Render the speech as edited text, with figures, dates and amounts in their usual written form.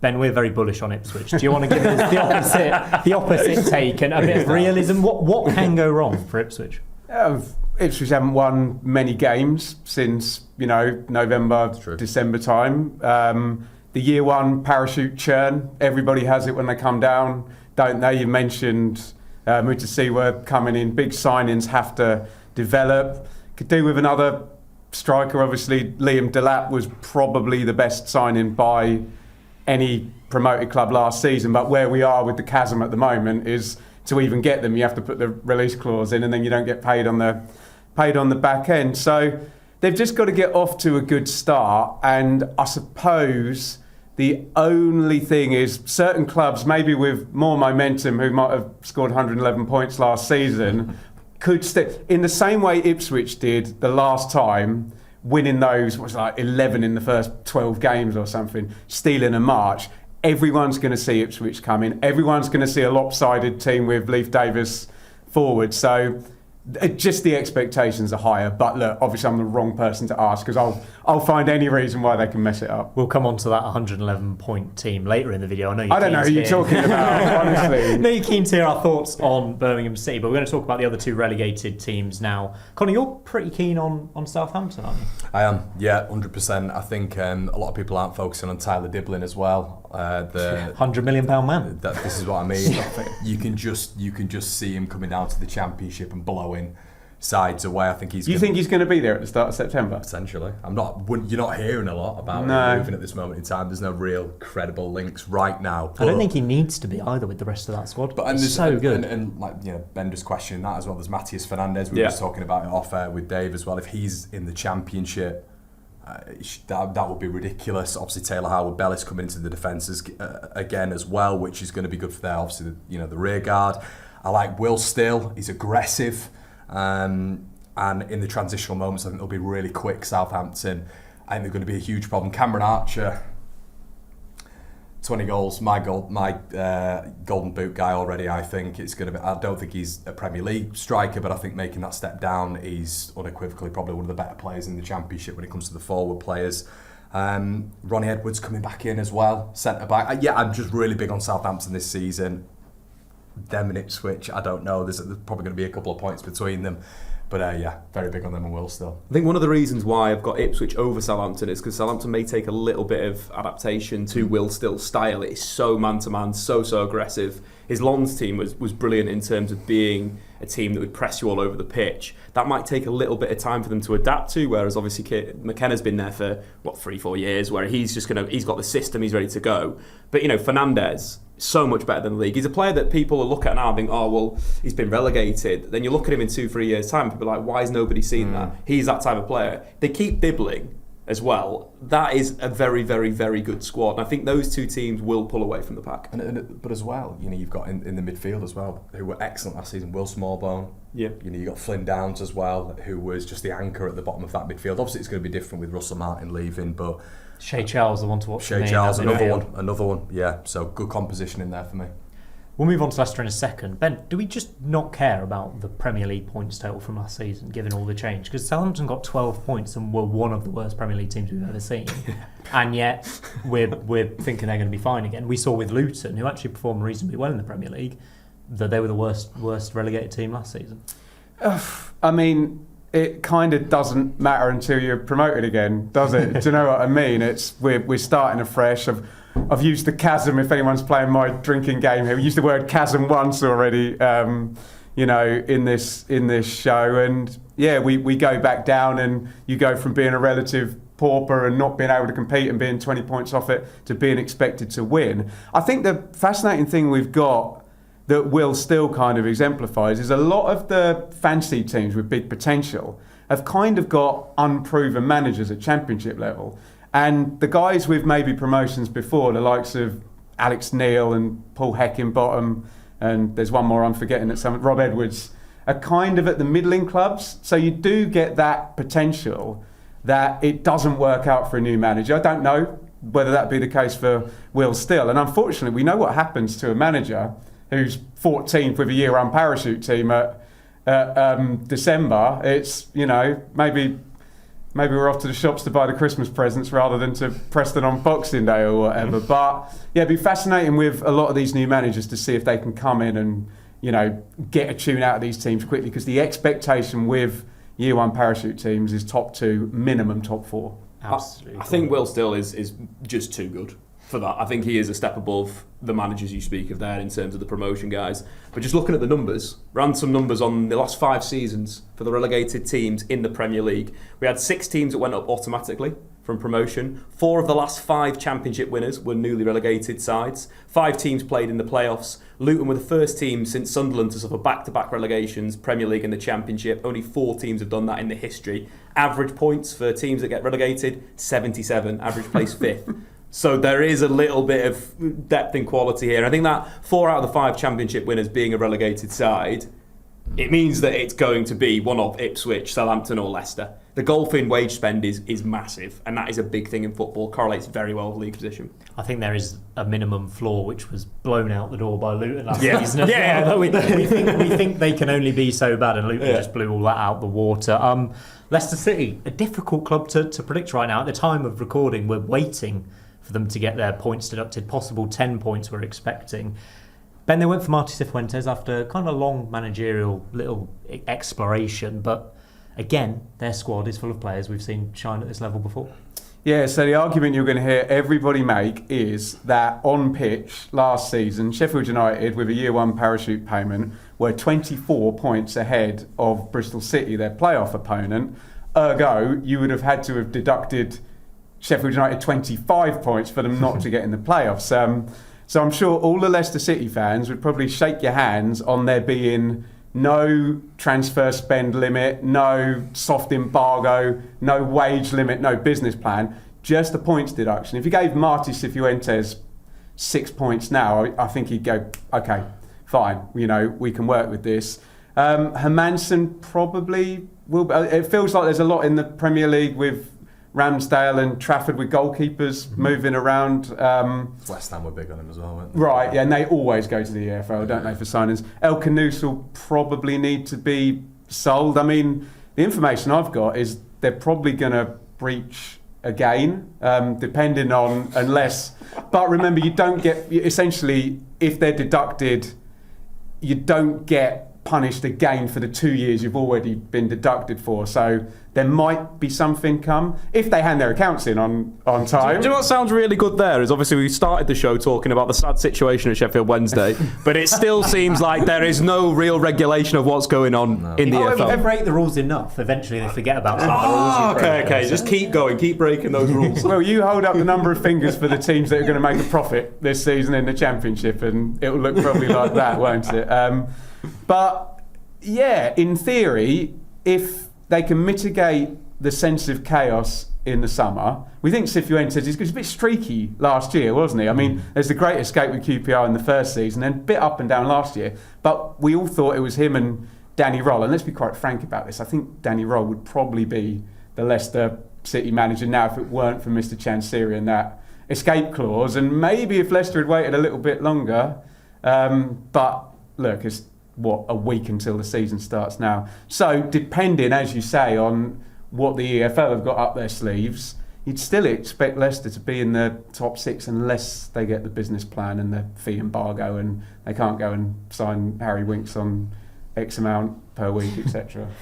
Ben, we're very bullish on Ipswich. Do you want to give us the opposite take and a bit of realism? What can go wrong for Ipswich? Ipswich haven't won many games since November, December time. The year one parachute churn, everybody has it when they come down, don't they? You mentioned Mutasiwa coming in, big signings have to develop. Could do with another striker. Obviously, Liam Delap was probably the best signing by any promoted club last season, but where we are with the chasm at the moment is to even get them, you have to put the release clause in, and then you don't get paid on the back end. So they've just got to get off to a good start, and I suppose the only thing is certain clubs, maybe with more momentum, who might have scored 111 points last season, could in the same way Ipswich did the last time, winning those, 11 in the first 12 games or something, stealing a march. Everyone's going to see Ipswich coming. Everyone's going to see a lopsided team with Leif Davis forward. So just the expectations are higher. But look, obviously I'm the wrong person to ask because I'll find any reason why they can mess it up. We'll come on to that 111-point team later in the video. I don't know who you're talking about, honestly. I know you're keen to hear our thoughts on Birmingham City, but we're going to talk about the other two relegated teams now. Connor, you're pretty keen on Southampton, aren't you? I am, yeah, 100%. I think a lot of people aren't focusing on Tyler Diblin as well. The £100 million man. This is what I mean. You can just see him coming down to the Championship and blowing sides away. I think he's. You think he's going to be there at the start of September? Essentially, I'm not. You're not hearing a lot about him moving at this moment in time. There's no real credible links right now. I don't think he needs to be either with the rest of that squad. But he's so good. And Ben just questioning that as well. There's Matthias Fernandes. We were just talking about it off air with Dave as well. If he's in the Championship. That would be ridiculous. Obviously, Taylor Howard-Bellis coming into the defences again as well, which is going to be good for their obviously the rear guard. I like Will Still. He's aggressive, and in the transitional moments, I think they'll be really quick. Southampton, I think they're going to be a huge problem. Cameron Archer, 20 goals, my golden boot guy already. I think it's going to be. I don't think he's a Premier League striker, but I think making that step down, he's unequivocally probably one of the better players in the Championship when it comes to the forward players. Ronnie Edwards coming back in as well, centre back. I'm just really big on Southampton this season. Them and Ipswich, I don't know. There's probably going to be a couple of points between them. But very big on them and Will Still. I think one of the reasons why I've got Ipswich over Southampton is because Southampton may take a little bit of adaptation to Will Still's style. It's so man-to-man, so aggressive. His Lons team was brilliant in terms of being a team that would press you all over the pitch. That might take a little bit of time for them to adapt to, whereas obviously McKenna's been there for, 3-4 years, where he's got the system, he's ready to go. But, Fernandes, so much better than the league. He's a player that people look at now and think, oh, well, he's been relegated. Then you look at him in 2-3 years' time, people are like, why has nobody seen that? He's that type of player. They keep Dibbling as well. That is a very, very, very good squad. And I think those two teams will pull away from the pack. But as well, you've got in the midfield as well, who were excellent last season, Will Smallbone. Yeah. You've got Flynn Downs as well, who was just the anchor at the bottom of that midfield. Obviously, it's going to be different with Russell Martin leaving, but Shea Charles, the one to watch. Shea Charles, another one. Yeah, so good composition in there for me. We'll move on to Leicester in a second. Ben, do we just not care about the Premier League points total from last season, given all the change? Because Southampton got 12 points and were one of the worst Premier League teams we've ever seen. And yet, we're thinking they're going to be fine again. We saw with Luton, who actually performed reasonably well in the Premier League, that they were the worst relegated team last season. I mean, it kind of doesn't matter until you're promoted again, does it? Do you know what I mean? We're starting afresh. I've used the chasm, if anyone's playing my drinking game here. We used the word chasm once already, in this show. And we go back down and you go from being a relative pauper and not being able to compete and being 20 points off it to being expected to win. I think the fascinating thing we've got that Will Still kind of exemplifies is a lot of the fancy teams with big potential have kind of got unproven managers at Championship level. And the guys with maybe promotions before, the likes of Alex Neil and Paul Heckingbottom, and there's one more I'm forgetting, Rob Edwards, are kind of at the middling clubs. So you do get that potential that it doesn't work out for a new manager. I don't know whether that be the case for Will Still. And unfortunately, we know what happens to a manager who's 14th with a year-round parachute team at December. It's, maybe maybe we're off to the shops to buy the Christmas presents rather than to Preston on Boxing Day or whatever. But yeah, it'd be fascinating with a lot of these new managers to see if they can come in and, you know, get a tune out of these teams quickly, because the expectation with year one parachute teams is top 2, minimum top 4. Absolutely. I think Will Still is just too good for that. I think he is a step above the managers you speak of there in terms of the promotion guys. But just looking at the numbers, ran some numbers on the last 5 seasons for the relegated teams in the Premier League. We had 6 teams that went up automatically from promotion. 4 of the last 5 championship winners were newly relegated sides. 5 teams played in the playoffs. Luton were the first team since Sunderland to suffer back-to-back relegations, Premier League and the Championship. Only 4 teams have done that in the history. Average points for teams that get relegated, 77. Average place 5th. So there is a little bit of depth and quality here. I think that 4 out of the 5 championship winners being a relegated side, it means that it's going to be one of Ipswich, Southampton or Leicester. The golfing wage spend is massive, and that is a big thing in football. Correlates very well with league position. I think there is a minimum floor which was blown out the door by Luton last Yeah. season. Yeah. We think they can only be so bad, and Luton just blew all that out the water. Leicester City, a difficult club to predict right now. At the time of recording, we're waiting for them to get their points deducted. Possible 10 points we're expecting. Ben, they went for Marty Cifuentes after kind of a long managerial little exploration, but again, their squad is full of players we've seen shine at this level before. Yeah, so the argument you're going to hear everybody make is that on pitch last season, Sheffield United, with a year one parachute payment, were 24 points ahead of Bristol City, their playoff opponent. Ergo, you would have had to have deducted Sheffield United 25 points for them not to get in the playoffs. So I'm sure all the Leicester City fans would probably shake your hands on there being no transfer spend limit, no soft embargo, no wage limit, no business plan, just a points deduction. If you gave Marty Cifuentes 6 points now, I think he'd go, okay, fine, you know, we can work with this. Hermansen probably will. It feels like there's a lot in the Premier League with Ramsdale and Trafford with goalkeepers moving around. West Ham were big on him as well, weren't they? Right, yeah, and they always go to the EFL, don't they, for signings. El Canouse will probably need to be sold. I mean, the information I've got is they're probably going to breach again, depending on, unless... But remember, you don't get... Essentially, if they're deducted, you don't get punished again for the 2 years you've already been deducted for. So there might be something come if they hand their accounts in on time. Do you know what sounds really good there is obviously we started the show talking about the sad situation at Sheffield Wednesday, but it still seems like there is no real regulation of what's going on in the If EFL. they break the rules enough, eventually they forget about some of the rules. you break. Okay, just keep going, keep breaking those rules. Well, you hold up the number of fingers for the teams that are going to make a profit this season in the Championship, and it'll look probably like that, won't it? But yeah, in theory, if they can mitigate the sense of chaos in the summer, we think Cifuentes is a bit streaky last year, wasn't he? I mean, there's the great escape with QPR in the first season, and a bit up and down last year. But we all thought it was him and Danny Roll. And let's be quite frank about this. I think Danny Roll would probably be the Leicester City manager now if it weren't for Mr. Chansiri and that escape clause. And maybe if Leicester had waited a little bit longer. But look, it's a week until the season starts now. So depending, as you say, on what the EFL have got up their sleeves, you'd still expect Leicester to be in the top 6 unless they get the business plan and the fee embargo and they can't go and sign Harry Winks on X amount per week, etc.